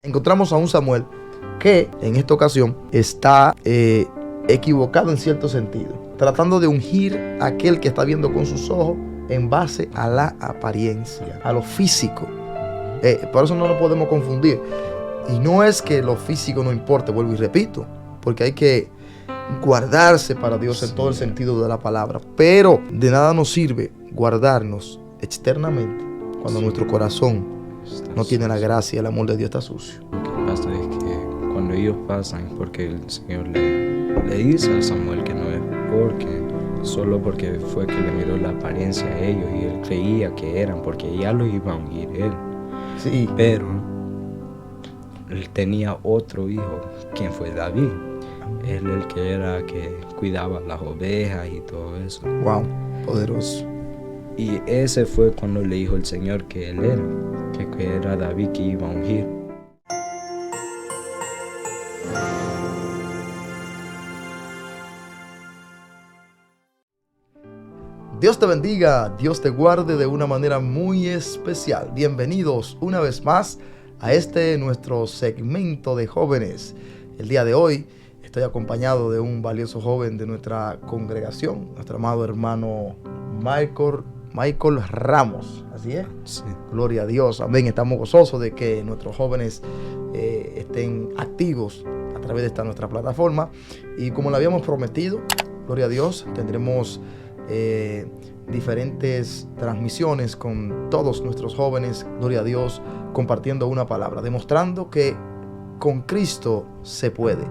encontramos a un Samuel que en esta ocasión está equivocado en cierto sentido, tratando de ungir a aquel que está viendo con sus ojos en base a la apariencia, a lo físico. Por eso no nos podemos confundir. Y no es que lo físico no importe, vuelvo y repito, porque hay que guardarse para Dios en todo el sentido de la palabra. Pero de nada nos sirve guardarnos externamente cuando nuestro corazón no tiene la gracia y el amor de Dios está sucio. Lo que pasa es que cuando ellos pasan, porque el Señor le dice a Samuel que no es solo porque fue que le miró la apariencia a ellos y él creía que eran, porque ya lo iba a ungir él. Sí. Pero él tenía otro hijo, quien fue David. Él el que cuidaba las ovejas y todo eso. Wow, poderoso. Y ese fue cuando le dijo el Señor que él era, que era David que iba a ungir. Dios te bendiga, Dios te guarde de una manera muy especial. Bienvenidos una vez más a nuestro segmento de jóvenes. El día de hoy estoy acompañado de un valioso joven de nuestra congregación, nuestro amado hermano Michael Ramos. ¿Así es? Sí. Gloria a Dios, amén. Estamos gozosos de que nuestros jóvenes estén activos a través de esta nuestra plataforma. Y como le habíamos prometido, gloria a Dios, tendremos diferentes transmisiones con todos nuestros jóvenes, gloria a Dios, compartiendo una palabra, demostrando que con Cristo se puede.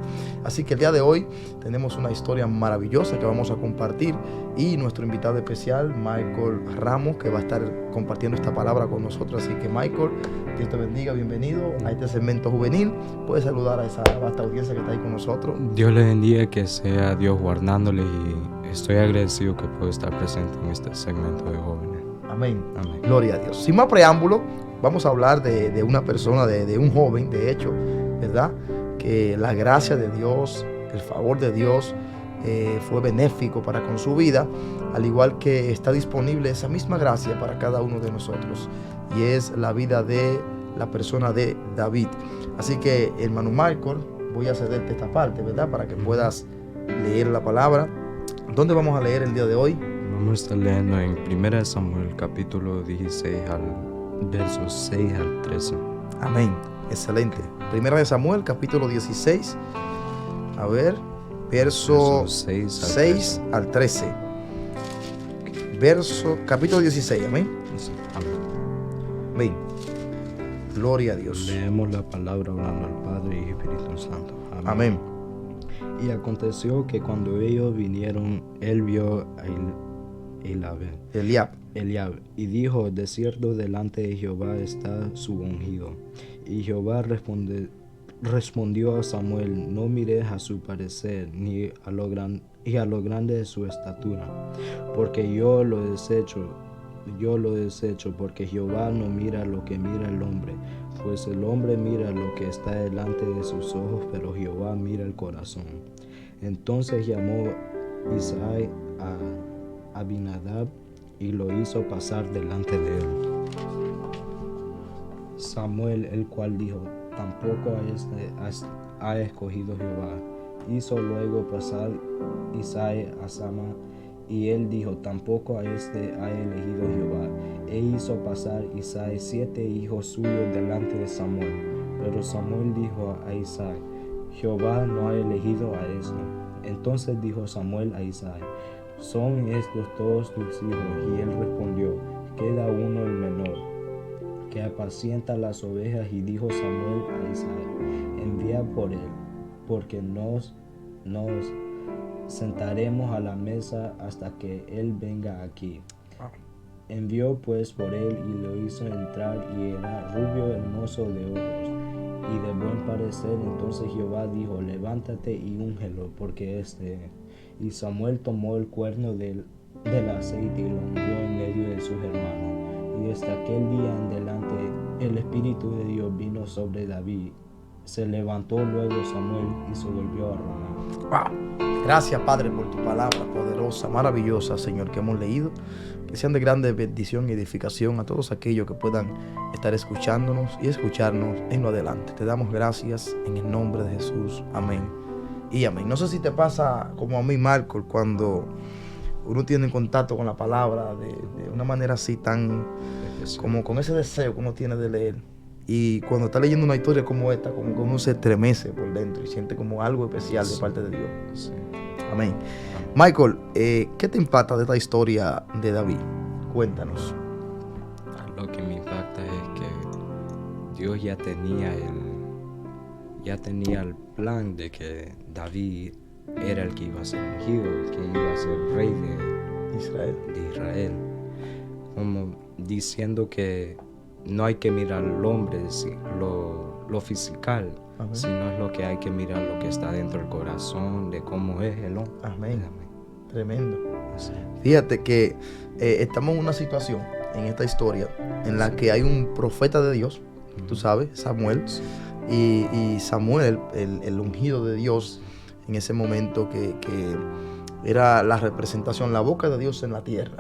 Así que el día de hoy tenemos una historia maravillosa que vamos a compartir y nuestro invitado especial, Michael Ramos, que va a estar compartiendo esta palabra con nosotros. Así que Michael, Dios te bendiga, bienvenido a este segmento juvenil. Puedes saludar a esa vasta audiencia que está ahí con nosotros. Dios le bendiga, que sea Dios guardándole, y estoy agradecido que puedo estar presente en este segmento de jóvenes. Amén. Amén. Gloria a Dios. Sin más preámbulo, vamos a hablar de una persona, de un joven, de hecho, ¿verdad? Que la gracia de Dios, el favor de Dios fue benéfico para con su vida, al igual que está disponible esa misma gracia para cada uno de nosotros, y es la vida de la persona de David. Así que, hermano Michael, voy a cederte esta parte, ¿verdad? Para que puedas leer la palabra. ¿Dónde vamos a leer el día de hoy? Vamos a estar leyendo en 1 Samuel capítulo 16 versos 6 al 13. Amén. Excelente. 1 Samuel capítulo 16. A ver, verso 6 al 13. Capítulo 16. Amén. Amén. Gloria a Dios. Leemos la palabra orando al Padre y Espíritu Santo. Amén. Amén. Y aconteció que cuando ellos vinieron, él vio a Eliab, y dijo: de cierto delante de Jehová está su ungido. Y Jehová respondió a Samuel: no mires a su parecer, ni a lo grande de su estatura, porque yo lo desecho, porque Jehová no mira lo que mira el hombre, pues el hombre mira lo que está delante de sus ojos, pero Jehová mira el corazón. Entonces llamó Isaí a Abinadab y lo hizo pasar delante de él. Samuel, el cual dijo: tampoco a este ha escogido Jehová. Hizo luego pasar Isaí a Sama, y él dijo: tampoco a este ha elegido Jehová. E hizo pasar Isaí 7 hijos suyos delante de Samuel. Pero Samuel dijo a Isaí: Jehová no ha elegido a esto. Entonces dijo Samuel a Isaí: ¿son estos todos tus hijos? Y él respondió: queda uno el menor, que apacienta las ovejas. Y dijo Samuel a Isaí: envía por él, porque nos sentaremos a la mesa hasta que él venga aquí. Envió pues por él y lo hizo entrar, y era rubio, hermoso de ojos y de buen parecer. Entonces Jehová dijo: levántate y úngelo, porque Y Samuel tomó el cuerno del aceite y lo ungió en medio de sus hermanos. Y desde aquel día en adelante el Espíritu de Dios vino sobre David, se levantó luego Samuel y se volvió a Ramá. Wow. Gracias, Padre, por tu palabra poderosa, maravillosa, Señor, que hemos leído. Que sean de grande bendición y edificación a todos aquellos que puedan estar escuchándonos y escucharnos en lo adelante. Te damos gracias en el nombre de Jesús. Amén y amén. No sé si te pasa como a mí, Marco, cuando uno tiene contacto con la palabra de una manera así tan, como con ese deseo que uno tiene de leer. Y cuando está leyendo una historia como esta, como que uno se estremece por dentro y siente como algo especial de parte de Dios. Sí. Amén. Michael, ¿qué te impacta de esta historia de David? Cuéntanos. Lo que me impacta es que Dios ya tenía el plan de que David era el que iba a ser ungido, el que iba a ser rey de Israel. Como diciendo que no hay que mirar al hombre, lo físico, sino es lo que hay que mirar, lo que está dentro del corazón, de cómo es el hombre. Amén. Tremendo. Sí. Fíjate que estamos en una situación en esta historia en la que hay un profeta de Dios, tú sabes, Samuel, y Samuel, el ungido de Dios en ese momento que era la representación, la boca de Dios en la tierra.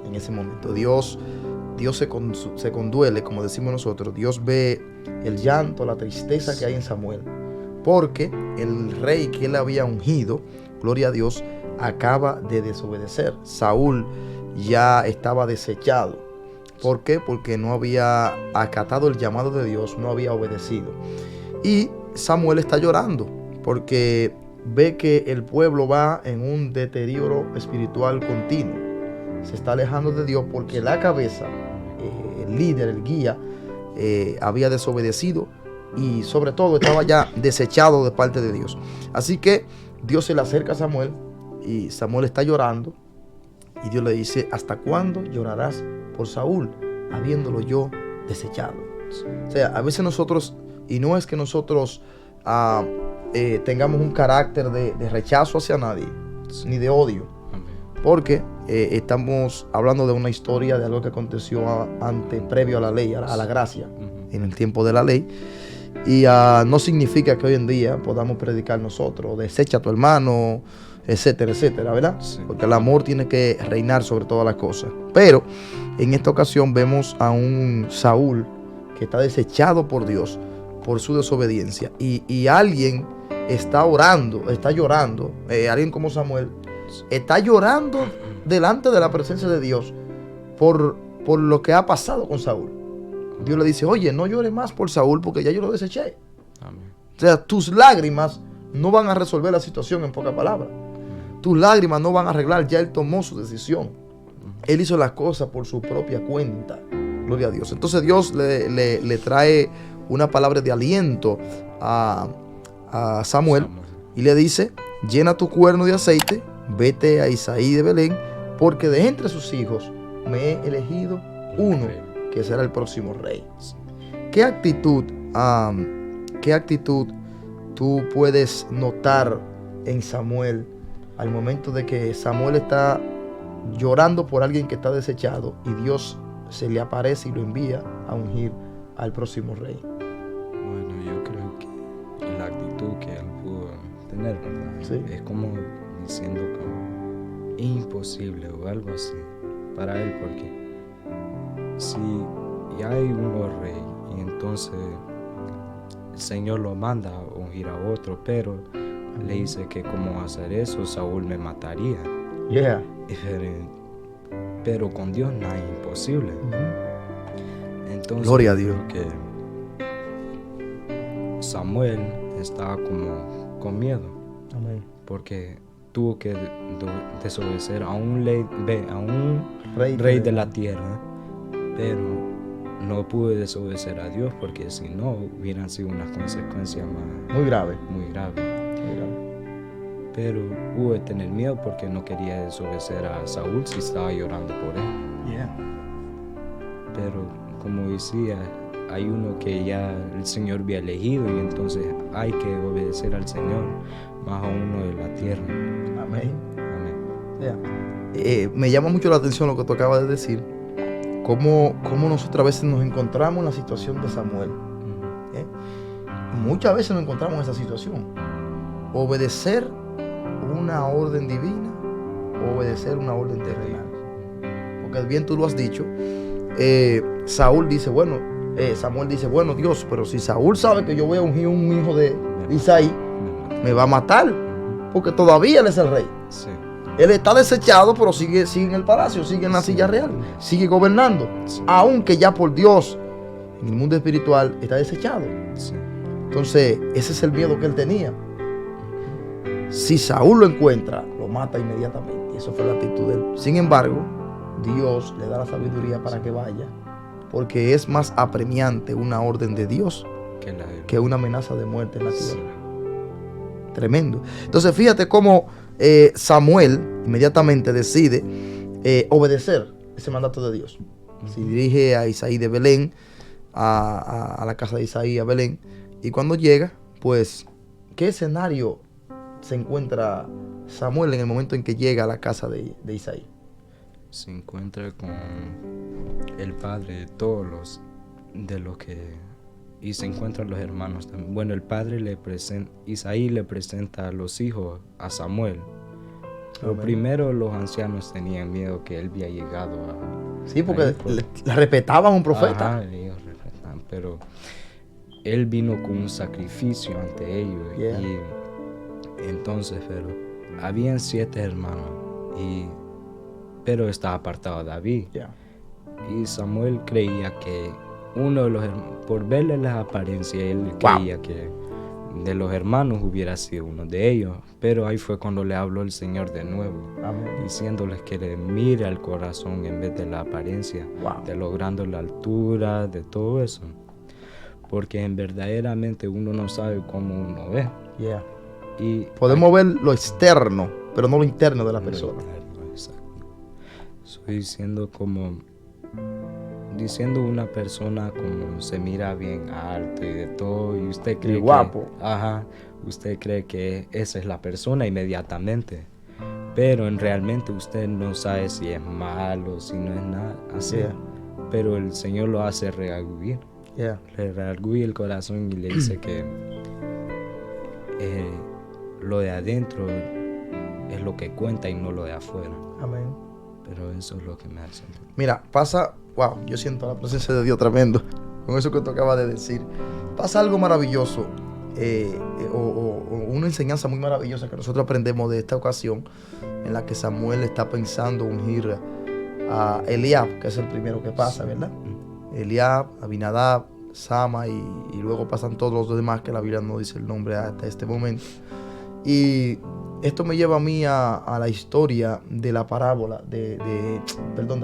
En ese momento Dios se conduele, como decimos nosotros. Dios ve el llanto, la tristeza que hay en Samuel, porque el rey que él había ungido, gloria a Dios, acaba de desobedecer. Saúl ya estaba desechado. ¿Por qué? Porque no había acatado el llamado de Dios, no había obedecido. Y Samuel está llorando porque ve que el pueblo va en un deterioro espiritual continuo. Se está alejando de Dios porque la cabeza, el líder, el guía, había desobedecido y sobre todo estaba ya desechado de parte de Dios. Así que Dios se le acerca a Samuel y Samuel está llorando y Dios le dice: ¿hasta cuándo llorarás por Saúl, habiéndolo yo desechado? O sea, a veces nosotros, y no es que nosotros tengamos un carácter de rechazo hacia nadie, ni de odio, porque estamos hablando de una historia de algo que aconteció previo a la ley, a la gracia, en el tiempo de la ley. Y no significa que hoy en día podamos predicar nosotros, desecha a tu hermano, etcétera, etcétera, ¿verdad? Sí. Porque el amor tiene que reinar sobre todas las cosas. Pero en esta ocasión vemos a un Saúl que está desechado por Dios por su desobediencia. Y alguien está orando, está llorando, alguien como Samuel, está llorando delante de la presencia de Dios por lo que ha pasado con Saúl. Dios le dice: oye, no llores más por Saúl porque ya yo lo deseché. Amén. O sea, tus lágrimas no van a resolver la situación, en pocas palabras. Tus lágrimas no van a arreglar, ya él tomó su decisión. Él hizo las cosas por su propia cuenta. Gloria a Dios. Entonces Dios le trae una palabra de aliento a Samuel y le dice: llena tu cuerno de aceite, vete a Isaí de Belén, porque de entre sus hijos me he elegido uno que será el próximo rey. ¿Qué actitud tú puedes notar en Samuel al momento de que Samuel está llorando por alguien que está desechado y Dios se le aparece y lo envía a ungir al próximo rey? Bueno, yo creo que la actitud que él pudo tener, ¿verdad? Sí. Es como diciendo como imposible o algo así para él, porque si ya hay un rey y entonces el Señor lo manda a ungir a otro, pero le dice que como hacer eso, Saúl me mataría. Yeah. Pero con Dios nada es imposible. Entonces, gloria a Dios. Que Samuel estaba como con miedo. Amén. Porque tuvo que desobedecer a un rey de la tierra, pero no pudo desobedecer a Dios, porque si no hubieran sido unas consecuencias muy graves. Pero hubo que tener miedo porque no quería desobedecer a Saúl si estaba llorando por él. Yeah. Pero como decía, hay uno que ya el Señor había elegido y entonces hay que obedecer al Señor, más a uno de la tierra. Amén. Amén. Yeah. Me llama mucho la atención lo que tú acabas de decir, cómo nosotros a veces nos encontramos en la situación de Samuel. muchas veces nos encontramos en esa situación. Obedecer una orden divina o obedecer una orden terrenal. Porque bien tú lo has dicho. Samuel dice, bueno, Dios, pero si Saúl sabe que yo voy a ungir un hijo de Isaí, me va a matar. Porque todavía él es el rey. Sí. Él está desechado, pero sigue en el palacio, sigue en la silla real, sigue gobernando. Sí. Aunque ya por Dios, en el mundo espiritual, está desechado. Sí. Entonces, ese es el miedo que él tenía. Si Saúl lo encuentra, lo mata inmediatamente. Eso fue la actitud de él. Sin embargo, Dios le da la sabiduría para que vaya, porque es más apremiante una orden de Dios que una amenaza de muerte en la tierra. Sí. Tremendo. Entonces, fíjate cómo Samuel inmediatamente decide obedecer ese mandato de Dios. Se dirige a Isaí de Belén, a la casa de Isaí, a Belén. Y cuando llega, pues, ¿qué escenario se encuentra Samuel en el momento en que llega a la casa de Isaí? Se encuentra con el padre de todos los que... Y se encuentran los hermanos también. Bueno, el padre Isaí le presenta a los hijos a Samuel. Lo primero, los ancianos tenían miedo que él había llegado a... Sí, porque le respetaban a un profeta. Ajá, ellos respetaban, pero él vino con un sacrificio ante ellos. Yeah. Y entonces, pero habían 7 hermanos, pero estaba apartado David. Yeah. Y Samuel creía que uno de los hermanos, por verle la apariencia, él creía que de los hermanos hubiera sido uno de ellos. Pero ahí fue cuando le habló el Señor de nuevo, diciéndoles que le mire al corazón en vez de la apariencia, de logrando la altura, de todo eso. Porque verdaderamente uno no sabe cómo uno ve. Yeah. Y podemos ver lo externo, pero no lo interno de la persona. Exacto. Estoy diciendo una persona como se mira bien alto y de todo, y usted cree guapo. Usted cree que esa es la persona inmediatamente, pero realmente usted no sabe si es malo, si no es nada así. Yeah. Pero el Señor lo hace rearguir. Yeah. Le rearguye el corazón y le dice que lo de adentro es lo que cuenta y no lo de afuera. Amén. Pero eso es lo que me hace sentir. Mira, yo siento la presencia de Dios tremendo con eso que tú acabas de decir. Pasa algo maravilloso, o una enseñanza muy maravillosa que nosotros aprendemos de esta ocasión, en la que Samuel está pensando ungir a Eliab, que es el primero que pasa, ¿verdad? Eliab, Abinadab, Sama, y luego pasan todos los demás que la Biblia no dice el nombre hasta este momento. Y esto me lleva a mí a la historia de la parábola de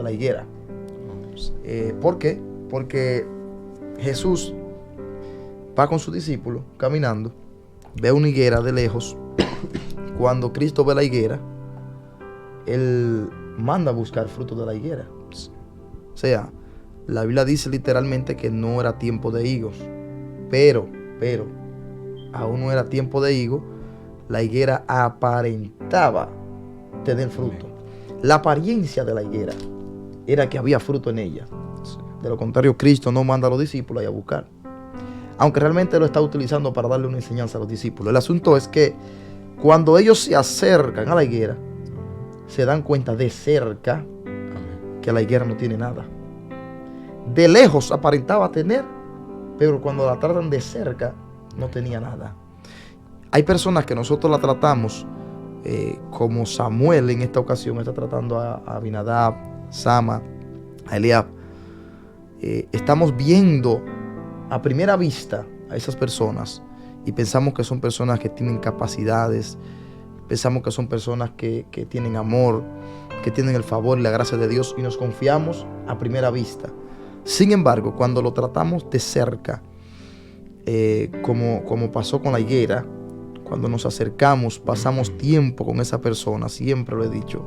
la higuera. ¿Por qué? Porque Jesús va con sus discípulos caminando, ve una higuera de lejos. Cuando Cristo ve la higuera, Él manda a buscar frutos de la higuera. O sea, la Biblia dice literalmente que no era tiempo de higos, pero aún no era tiempo de higos. La higuera aparentaba tener fruto. La apariencia de la higuera era que había fruto en ella. De lo contrario, Cristo no manda a los discípulos a buscar, aunque realmente lo está utilizando para darle una enseñanza a los discípulos. El asunto es que cuando ellos se acercan a la higuera, se dan cuenta de cerca que la higuera no tiene nada. De lejos aparentaba tener, pero cuando la tratan de cerca, no tenía nada. Hay personas que nosotros la tratamos como Samuel en esta ocasión está tratando a Abinadab, Sama, a Eliab. Estamos viendo a primera vista a esas personas y pensamos que son personas que tienen capacidades, pensamos que son personas que tienen amor, que tienen el favor y la gracia de Dios, y nos confiamos a primera vista. Sin embargo, cuando lo tratamos de cerca, como pasó con la higuera, cuando nos acercamos, pasamos tiempo con esa persona, siempre lo he dicho,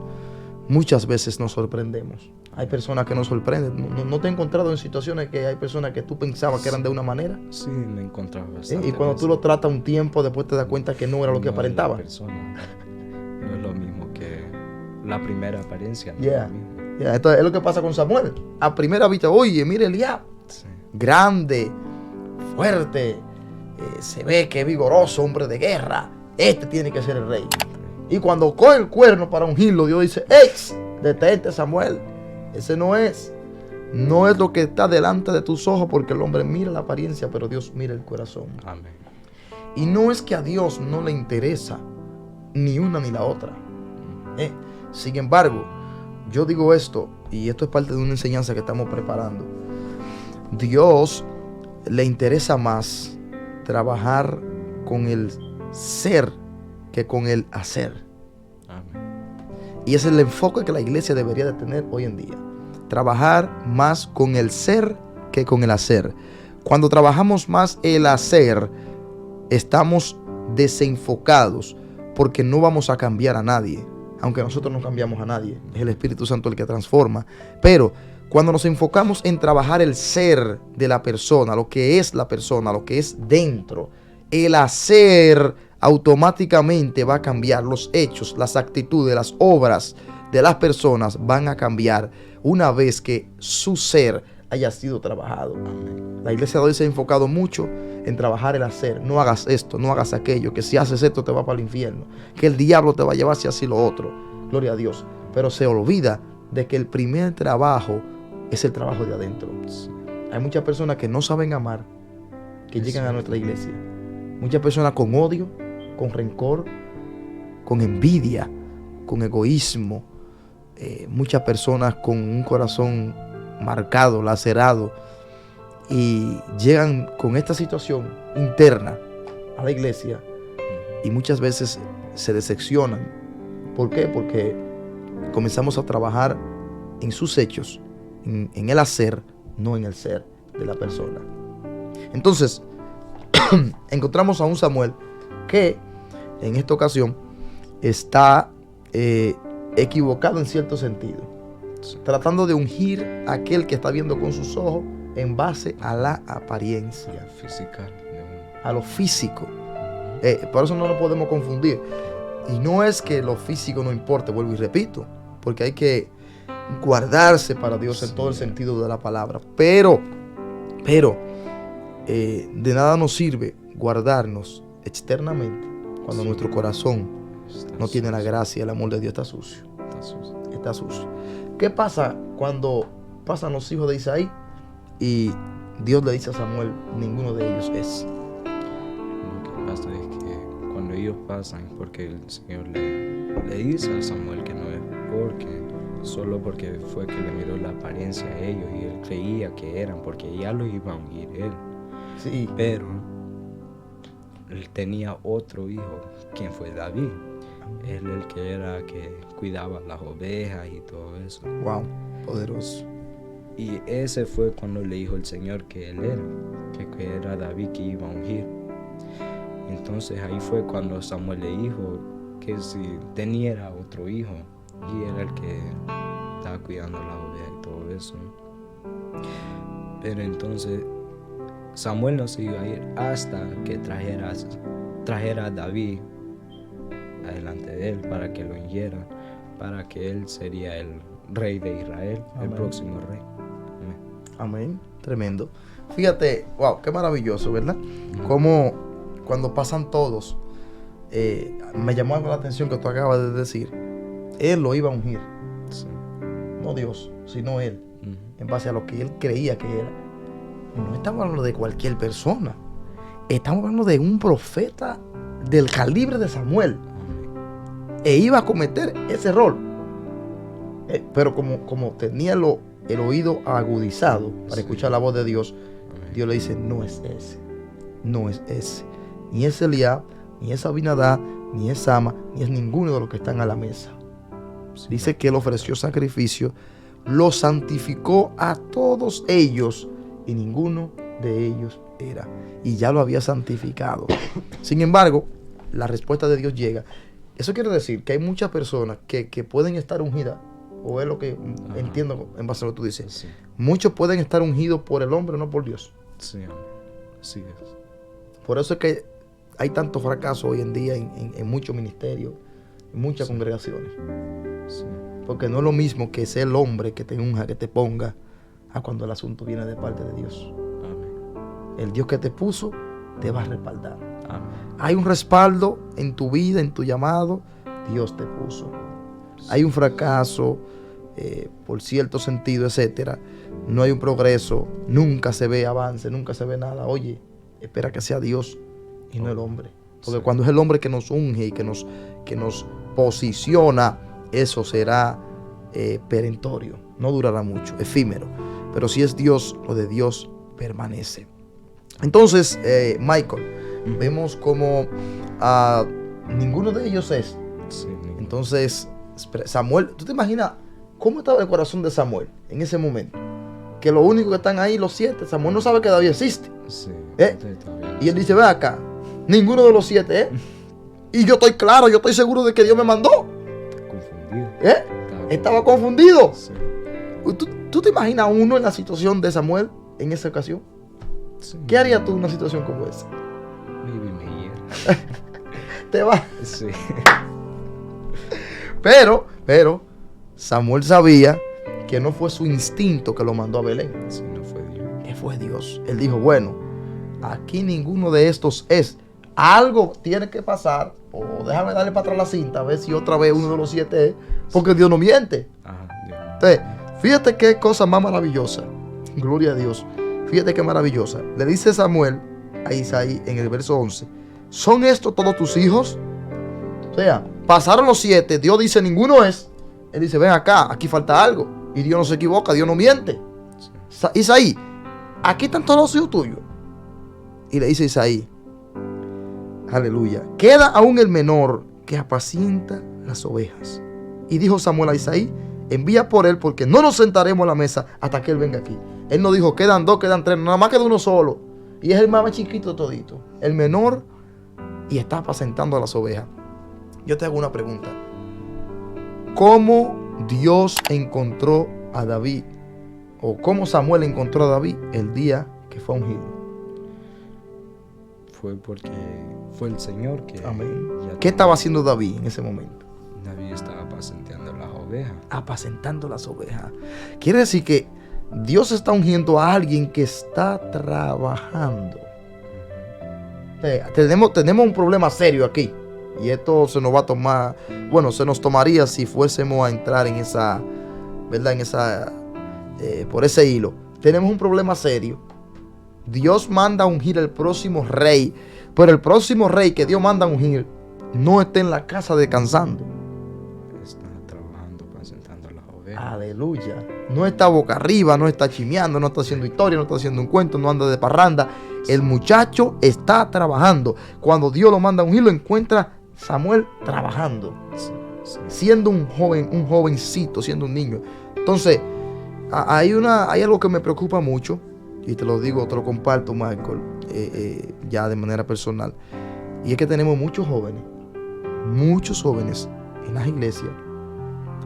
muchas veces nos sorprendemos. Hay personas que nos sorprenden. ¿No te he encontrado en situaciones que hay personas que tú pensabas que eran de una manera? Sí, me he encontrado bastante. Y cuando tú lo tratas un tiempo, después te das cuenta que no era lo que aparentaba. No es lo mismo que la primera apariencia. No Yeah. es lo mismo. Yeah. Entonces es lo que pasa con Samuel. A primera vista, oye, mire Eliab, grande, fuerte, se ve que es vigoroso, hombre de guerra, este tiene que ser el rey. Y cuando coge el cuerno para ungirlo, Dios dice, ¡ey! Detente, Samuel, ese no es lo que está delante de tus ojos, porque el hombre mira la apariencia, pero Dios mira el corazón. Amén. Y no es que a Dios no le interesa ni una ni la otra. Sin embargo, yo digo esto, y esto es parte de una enseñanza que estamos preparando. Dios le interesa más trabajar con el ser que con el hacer. Amén. Y ese es el enfoque que la iglesia debería de tener hoy en día. Trabajar más con el ser que con el hacer. Cuando trabajamos más el hacer, estamos desenfocados porque no vamos a cambiar a nadie. Aunque nosotros no cambiamos a nadie, es el Espíritu Santo el que transforma. Pero cuando nos enfocamos en trabajar el ser de la persona, lo que es la persona, lo que es dentro, el hacer automáticamente va a cambiar. Los hechos, las actitudes, las obras de las personas van a cambiar una vez que su ser haya sido trabajado. La iglesia de hoy se ha enfocado mucho en trabajar el hacer. No hagas esto, no hagas aquello, que si haces esto te va para el infierno, que el diablo te va a llevar si así lo otro. Gloria a Dios. Pero se olvida de que el primer trabajo es el trabajo de adentro. Hay muchas personas que no saben amar, que llegan a nuestra iglesia. Muchas personas con odio, con rencor, con envidia, con egoísmo. Muchas personas con un corazón marcado, lacerado, y llegan con esta situación interna a la iglesia y muchas veces se decepcionan. ¿Por qué? Porque comenzamos a trabajar en sus hechos, en el hacer, no en el ser de la persona. Entonces, encontramos a un Samuel que en esta ocasión está equivocado en cierto sentido, tratando de ungir a aquel que está viendo con sus ojos en base a la apariencia, a lo físico. Por eso no lo podemos confundir. Y no es que lo físico no importe, vuelvo y repito, porque hay que guardarse para Dios en todo el sentido de la palabra. Pero de nada nos sirve guardarnos externamente cuando nuestro corazón no tiene la gracia y el amor de Dios. Está sucio. Está sucio. ¿Qué pasa cuando pasan los hijos de Isaí y Dios le dice a Samuel, ninguno de ellos es? Lo que pasa es que cuando ellos pasan, porque el Señor le dice a Samuel que no es solo porque fue que le miró la apariencia a ellos y él creía que eran, porque ya lo iba a ungir él. Sí. Pero él tenía otro hijo, quien fue David. Él el que cuidaba las ovejas y todo eso. Wow, poderoso. Y ese fue cuando le dijo el Señor que él era, que era David que iba a ungir. Entonces ahí fue cuando Samuel le dijo que si tenía otro hijo, y era el que estaba cuidando las ovejas y todo eso. Pero entonces Samuel no se iba a ir hasta que trajera a David adelante de él para que lo ungiera, para que él sería el rey de Israel. Amén. El próximo rey. Amén. Tremendo. Fíjate, wow, qué maravilloso, ¿verdad? Como cuando pasan todos, me llamó la atención que tú acabas de decir, él lo iba a ungir. Sí. No Dios, sino él, en base a lo que él creía que era. No estamos hablando de cualquier persona, estamos hablando de un profeta del calibre de Samuel. E iba a cometer ese rol. Pero como tenía el oído agudizado para escuchar la voz de Dios, Dios le dice, no es ese. No es ese. Ni es Eliab, ni es Abinadab, ni es Sama, ni es ninguno de los que están a la mesa. Dice que él ofreció sacrificio, lo santificó a todos ellos y ninguno de ellos era. Y ya lo había santificado. Sin embargo, la respuesta de Dios llega. Eso quiere decir que hay muchas personas que pueden estar ungidas, o es lo que entiendo en base a lo que tú dices. Sí. Muchos pueden estar ungidos por el hombre, no por Dios. Sí, así es. Por eso es que hay tanto fracaso hoy en día en muchos ministerios, en muchas congregaciones. Sí. Porque no es lo mismo que sea el hombre que te unja, que te ponga, a cuando el asunto viene de parte de Dios. Amén. El Dios que te puso te va a respaldar. Amén. Hay un respaldo en tu vida, en tu llamado, Dios te puso. Hay un fracaso, por cierto sentido, etcétera. No hay un progreso, nunca se ve avance, nunca se ve nada. Oye, espera que sea Dios y no el hombre. Porque cuando es el hombre que nos unge y que nos posiciona, eso será perentorio, no durará mucho, efímero. Pero si es Dios, lo de Dios permanece. Entonces, Michael, vemos como ninguno de ellos es. Sí. Entonces, Samuel, ¿tú te imaginas cómo estaba el corazón de Samuel en ese momento? Que lo único que están ahí, los 7, Samuel no sabe que David existe. Sí. Y él dice, ve acá, ninguno de los 7, y yo estoy claro, yo estoy seguro de que Dios me mandó. Confundido. Estaba confundido. Sí. ¿Tú te imaginas uno en la situación de Samuel en esa ocasión? Sí. ¿Qué harías tú en una situación como esa? Maybe me hiera. Te va. Sí. Pero Samuel sabía que no fue su instinto que lo mandó a Belén. Sí, no fue Dios. Que fue Dios. Él dijo, bueno, aquí ninguno de estos es. Algo tiene que pasar. O déjame darle para atrás la cinta a ver si otra vez uno de los 7 es. Porque Dios no miente. Ajá, Dios. Entonces, fíjate qué cosa más maravillosa. Gloria a Dios. Fíjate qué maravillosa. Le dice Samuel a Isaí en el verso 11. ¿Son estos todos tus hijos? O sea, pasaron los 7. Dios dice ninguno es. Él dice, ven acá, aquí falta algo. Y Dios no se equivoca, Dios no miente. Sí. Isaí, aquí están todos los hijos tuyos. Y le dice Isaí, aleluya, queda aún el menor que apacienta las ovejas. Y dijo Samuel a Isaí, envía por él porque no nos sentaremos a la mesa hasta que él venga aquí. Él no dijo, quedan 2, quedan 3, nada más queda uno solo. Y es el más chiquito todito, el menor, y está apacentando a las ovejas. Yo te hago una pregunta. ¿Cómo Dios encontró a David? ¿O cómo Samuel encontró a David el día que fue ungido? Fue porque fue el Señor que... Amén. ¿Qué estaba haciendo David en ese momento? David estaba apacentando las ovejas. Apacentando las ovejas. Quiere decir que Dios está ungiendo a alguien que está trabajando. Tenemos un problema serio aquí. Y esto se nos va a tomar, bueno, se nos tomaría si fuésemos a entrar en esa, ¿verdad? Por ese hilo. Tenemos un problema serio. Dios manda a ungir al próximo rey, pero el próximo rey que Dios manda a ungir no está en la casa descansando. Está trabajando, apacentando las ovejas. Aleluya. No está boca arriba, no está chimeando, no está haciendo historia, no está haciendo un cuento, no anda de parranda. El muchacho está trabajando. Cuando Dios lo manda a ungir, lo encuentra Samuel trabajando, siendo un jovencito, siendo un niño. Entonces, hay algo que me preocupa mucho, y te lo digo, te lo comparto, Michael, ya de manera personal, y es que tenemos muchos jóvenes en las iglesias,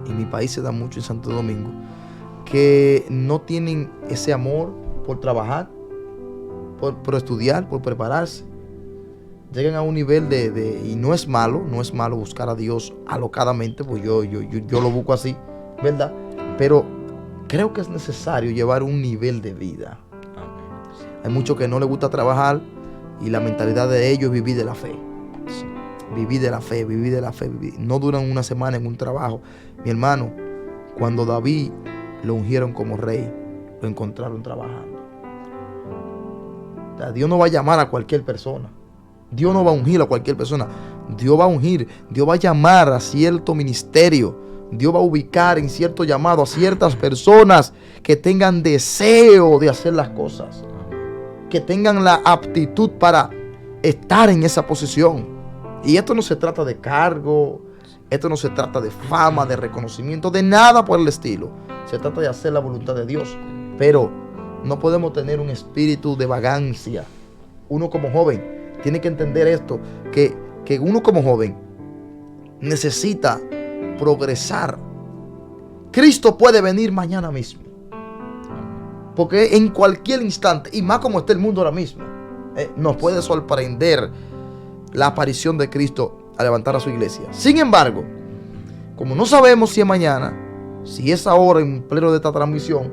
en mi país se da mucho, en Santo Domingo, que no tienen ese amor por trabajar, por estudiar, por prepararse. Llegan a un nivel y no es malo buscar a Dios alocadamente, pues yo lo busco así, ¿verdad? Pero creo que es necesario llevar un nivel de vida. Hay muchos que no les gusta trabajar y la mentalidad de ellos es vivir de la fe. Vivir de la fe. No duran una semana en un trabajo. Mi hermano, cuando David lo ungieron como rey, lo encontraron trabajando. O sea, Dios no va a llamar a cualquier persona. Dios no va a ungir a cualquier persona. Dios va a ungir, Dios va a llamar a cierto ministerio. Dios va a ubicar en cierto llamado a ciertas personas que tengan deseo de hacer las cosas, que tengan la aptitud para estar en esa posición. Y esto no se trata de cargo, esto no se trata de fama, de reconocimiento, de nada por el estilo. Se trata de hacer la voluntad de Dios. Pero no podemos tener un espíritu de vagancia. Uno como joven tiene que entender esto, que uno como joven necesita progresar. Cristo puede venir mañana mismo, porque en cualquier instante, y más como está el mundo ahora mismo, nos puede sorprender la aparición de Cristo a levantar a su iglesia. Sin embargo, como no sabemos si es mañana, si es ahora en pleno de esta transmisión,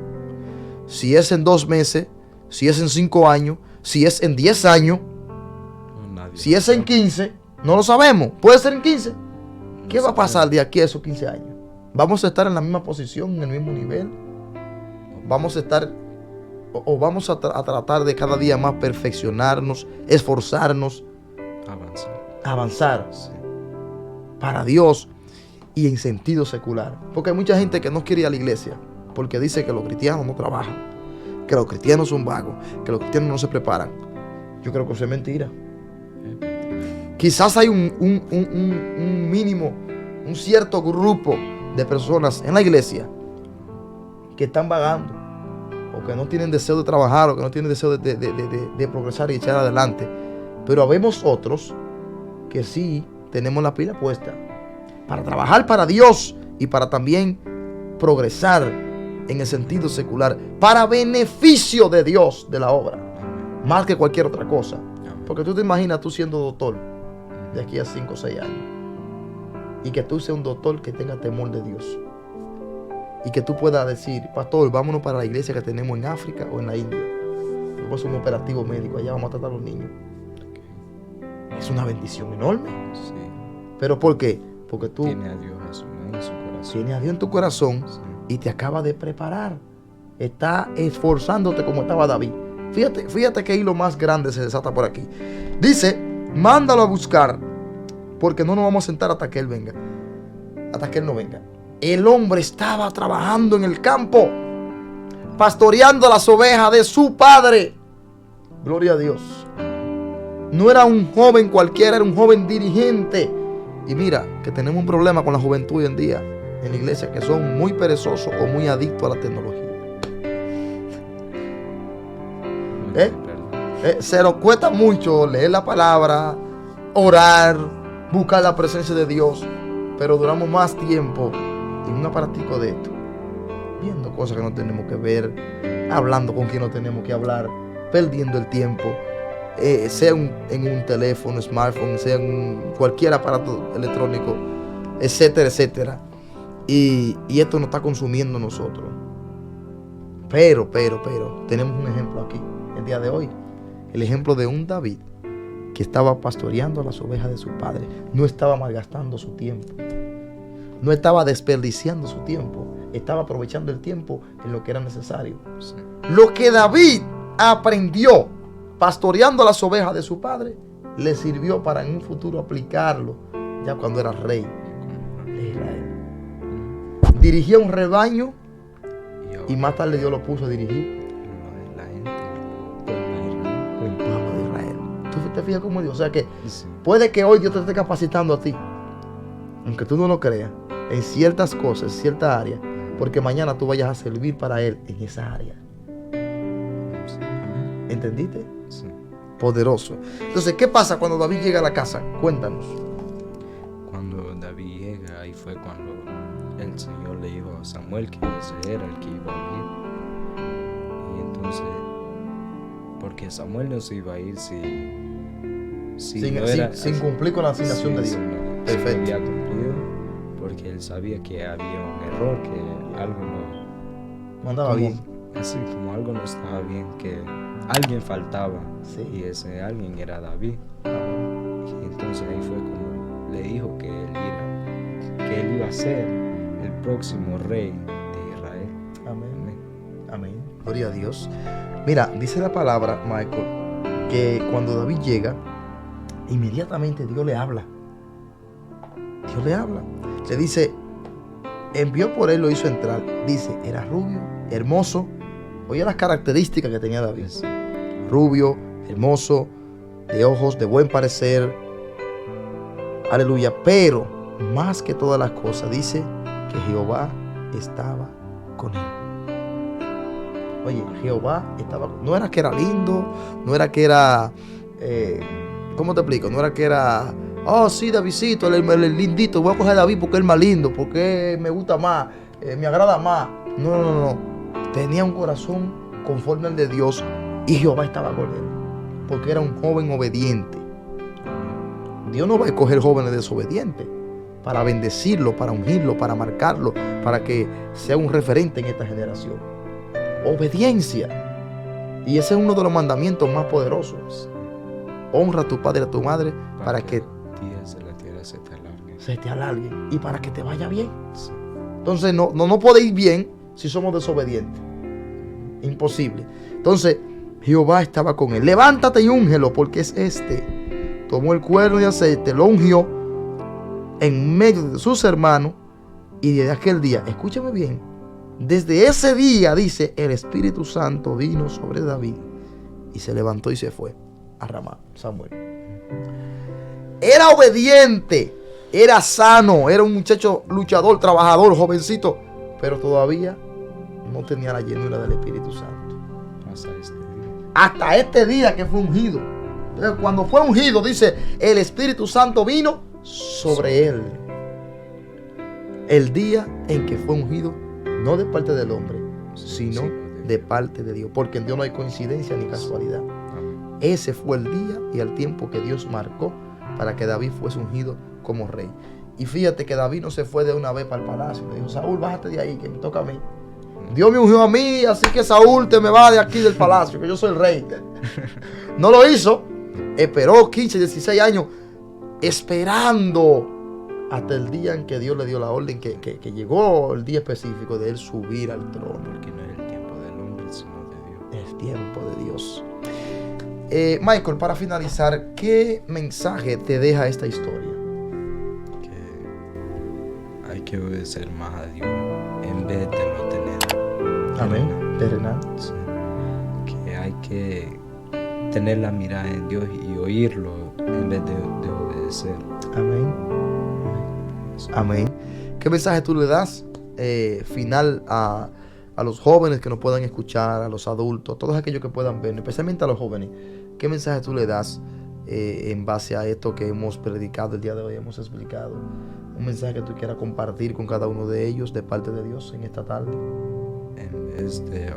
si es en 2 meses, si es en 5 años, si es en 10 años, Si es en 15, no lo sabemos. Puede ser en 15. ¿Qué va a pasar de aquí a esos 15 años? ¿Vamos a estar en la misma posición, en el mismo nivel? ¿Vamos a estar o vamos a tratar de cada día más perfeccionarnos, esforzarnos, avanzar Sí. para Dios y en sentido secular? Porque hay mucha gente que no quiere ir a la iglesia porque dice que los cristianos no trabajan, que los cristianos son vagos, que los cristianos no se preparan. Yo creo que eso es mentira. Quizás hay un mínimo, un cierto grupo de personas en la iglesia que están vagando, o que no tienen deseo de trabajar, o que no tienen deseo de progresar y echar adelante. Pero habemos otros que sí tenemos la pila puesta para trabajar para Dios y para también progresar en el sentido secular, para beneficio de Dios, de la obra, más que cualquier otra cosa. Porque tú te imaginas tú siendo doctor de aquí a 5 o 6 años, y que tú seas un doctor que tenga temor de Dios, y que tú puedas decir: pastor, vámonos para la iglesia que tenemos en África o en la India, vamos a hacer un operativo médico, allá vamos a tratar a los niños. Es una bendición enorme. Sí. ¿Pero por qué? Porque tú Tiene a Dios en su corazón. tienes a Dios en tu corazón, Sí. y te acaba de preparar. Está esforzándote como estaba David. Fíjate que hilo más grande se desata por aquí. Dice: mándalo a buscar, porque no nos vamos a sentar hasta que él venga. Hasta que él no venga. El hombre estaba trabajando en el campo, pastoreando las ovejas de su padre. Gloria a Dios. No era un joven cualquiera, era un joven dirigente. Y mira que tenemos un problema con la juventud hoy en día en la iglesia, que son muy perezosos o muy adictos a la tecnología. Se nos cuesta mucho leer la palabra, orar, buscar la presencia de Dios, pero duramos más tiempo en un aparatico de esto, viendo cosas que no tenemos que ver, hablando con quien no tenemos que hablar, perdiendo el tiempo, sea en un teléfono, smartphone, sea en cualquier aparato electrónico, etcétera, etcétera. Y esto nos está consumiendo nosotros. Pero, tenemos un ejemplo aquí, el día de hoy. El ejemplo de un David que estaba pastoreando a las ovejas de su padre. No estaba malgastando su tiempo. No estaba desperdiciando su tiempo. Estaba aprovechando el tiempo en lo que era necesario. Sí. Lo que David aprendió pastoreando a las ovejas de su padre, le sirvió para en un futuro aplicarlo ya cuando era rey de Israel. Dirigía un rebaño y más tarde Dios lo puso a dirigir La gente, el pueblo de Israel. ¿Tú te fijas cómo Dios? O sea que sí. puede que hoy Dios te esté capacitando a ti, aunque tú no lo creas, en ciertas cosas, en cierta área, porque mañana tú vayas a servir para Él en esa área. Sí. ¿Entendiste? Sí. Poderoso. Entonces, ¿qué pasa cuando David llega a la casa? Cuéntanos. Cuando David llega, ahí fue cuando el Señor le dijo a Samuel que ese era el que iba a ir. Y entonces, porque Samuel no se iba a ir sin cumplir con la asignación de Dios. No, Perfecto. había cumplido, porque él sabía que había un error, que algo no Mandaba bien. Así como algo no estaba bien, que alguien faltaba. Sí. Y ese alguien era David. Y entonces ahí fue como le dijo que él iba a ser el próximo rey de Israel. Amén. Amén. Gloria a Dios. Mira, dice la palabra, Michael, que cuando David llega, inmediatamente Dios le habla. Dios le habla. Le dice, envió por él, lo hizo entrar. Dice, era rubio, hermoso. Oye las características que tenía David. Rubio, hermoso, de ojos, de buen parecer. Aleluya. Pero, más que todas las cosas, dice que Jehová estaba con él. Oye, Jehová estaba con él. No era que era lindo, no era que era... ¿cómo te explico? No era que era... Oh, sí, Davidcito, el lindito. Voy a coger a David porque es el más lindo, porque me gusta más, me agrada más. No. Tenía un corazón conforme al de Dios y Jehová estaba con él, porque era un joven obediente. Dios no va a escoger jóvenes desobedientes para bendecirlo, para ungirlo, para marcarlo, para que sea un referente en esta generación. Obediencia. Y ese es uno de los mandamientos más poderosos. honra a tu padre y a tu madre para que días de la tierra se te alarguen. se te alarguen y para que te vaya bien. Sí. Entonces no puede ir bien si somos desobedientes. Imposible. Entonces Jehová estaba con él. Levántate y úngelo, porque es este. Tomó el cuerno de aceite, lo ungió en medio de sus hermanos, y desde aquel día, escúchame bien, desde ese día, dice, el Espíritu Santo vino sobre David y se levantó y se fue a Ramá. Samuel era obediente, era sano, era un muchacho luchador, trabajador, jovencito, pero todavía no tenía la llenura del Espíritu Santo. Hasta este día que fue ungido. Entonces, cuando fue ungido, dice, el Espíritu Santo vino sobre él. El día en que fue ungido, no de parte del hombre, sino de parte de Dios. Porque en Dios no hay coincidencia ni casualidad. Ese fue el día y el tiempo que Dios marcó para que David fuese ungido como rey. Y fíjate que David no se fue de una vez para el palacio. Le dijo, Saúl, bájate de ahí, que me toca a mí. Dios me ungió a mí, así que Saúl, te me va de aquí del palacio, que yo soy el rey. No lo hizo. Esperó 15, 16 años esperando hasta el día en que Dios le dio la orden, que llegó el día específico de él subir al trono. Porque no es el tiempo del hombre, sino de Dios. El tiempo de Dios. Michael, para finalizar, ¿qué mensaje te deja esta historia? Que hay que obedecer más a Dios en vez de no tener. Amén. Terrenal. Sí. Que hay que tener la mirada en Dios y oírlo en vez de obedecer. Amén. Amén. ¿Qué mensaje tú le das final a los jóvenes que nos puedan escuchar, a los adultos, todos aquellos que puedan ver, especialmente a los jóvenes? ¿Qué mensaje tú le das en base a esto que hemos predicado el día de hoy, hemos explicado? Un mensaje que tú quieras compartir con cada uno de ellos de parte de Dios en esta tarde. En vez de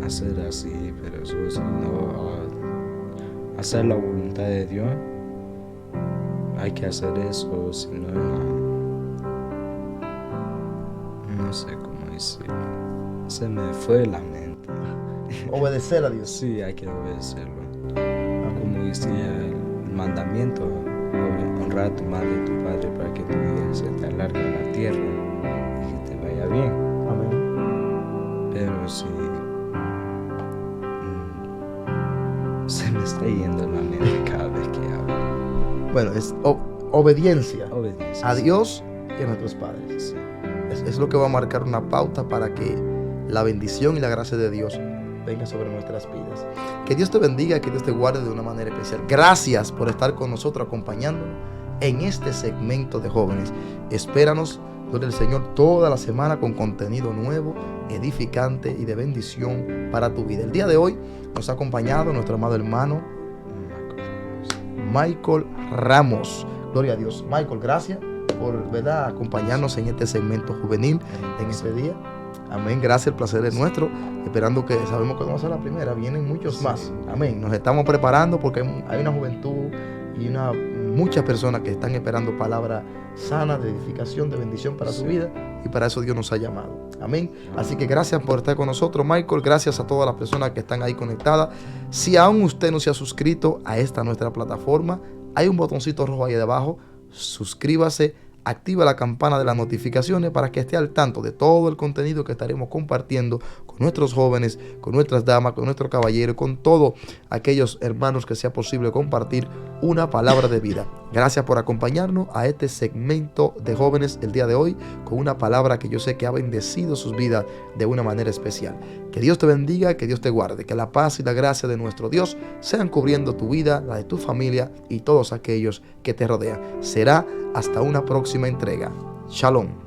hacer así, pero eso, sino hacer la voluntad de Dios. Hay que hacer eso, si no sé cómo decirlo. Se me fue la mente. Obedecer a Dios. Sí, hay que obedecerlo. Como decía el mandamiento, honrar a tu madre y tu padre para que tu vida se te alargue en la tierra y que te vaya bien. Amén. Pero si se me está yendo la mente cada vez que hablo. Bueno, es obediencia a Sí. Dios y a nuestros padres. Sí. Es lo que va a marcar una pauta para que la bendición y la gracia de Dios venga sobre nuestras vidas. Que Dios te bendiga, que Dios te guarde de una manera especial. Gracias por estar con nosotros acompañándonos en este segmento de jóvenes. Espéranos, gloria al Señor, toda la semana con contenido nuevo, edificante y de bendición para tu vida. El día de hoy nos ha acompañado nuestro amado hermano Michael Ramos. Gloria a Dios. Michael, gracias por, ¿verdad?, acompañarnos en este segmento juvenil en este día. Amén. Gracias, el placer es nuestro. Esperando que sabemos que vamos a ser la primera. Vienen muchos más. Amén. Nos estamos preparando porque hay una juventud y muchas personas que están esperando palabras sanas, de edificación, de bendición para su vida. Y para eso Dios nos ha llamado. Amén. Así que gracias por estar con nosotros, Michael. Gracias a todas las personas que están ahí conectadas. Si aún usted no se ha suscrito a esta nuestra plataforma, hay un botoncito rojo ahí debajo. Suscríbase. Activa la campana de las notificaciones para que esté al tanto de todo el contenido que estaremos compartiendo con nuestros jóvenes, con nuestras damas, con nuestros caballeros, con todos aquellos hermanos que sea posible compartir una palabra de vida. Gracias por acompañarnos a este segmento de jóvenes el día de hoy con una palabra que yo sé que ha bendecido sus vidas de una manera especial. Que Dios te bendiga, que Dios te guarde, que la paz y la gracia de nuestro Dios sean cubriendo tu vida, la de tu familia y todos aquellos que te rodean. Será hasta una próxima entrega. Shalom.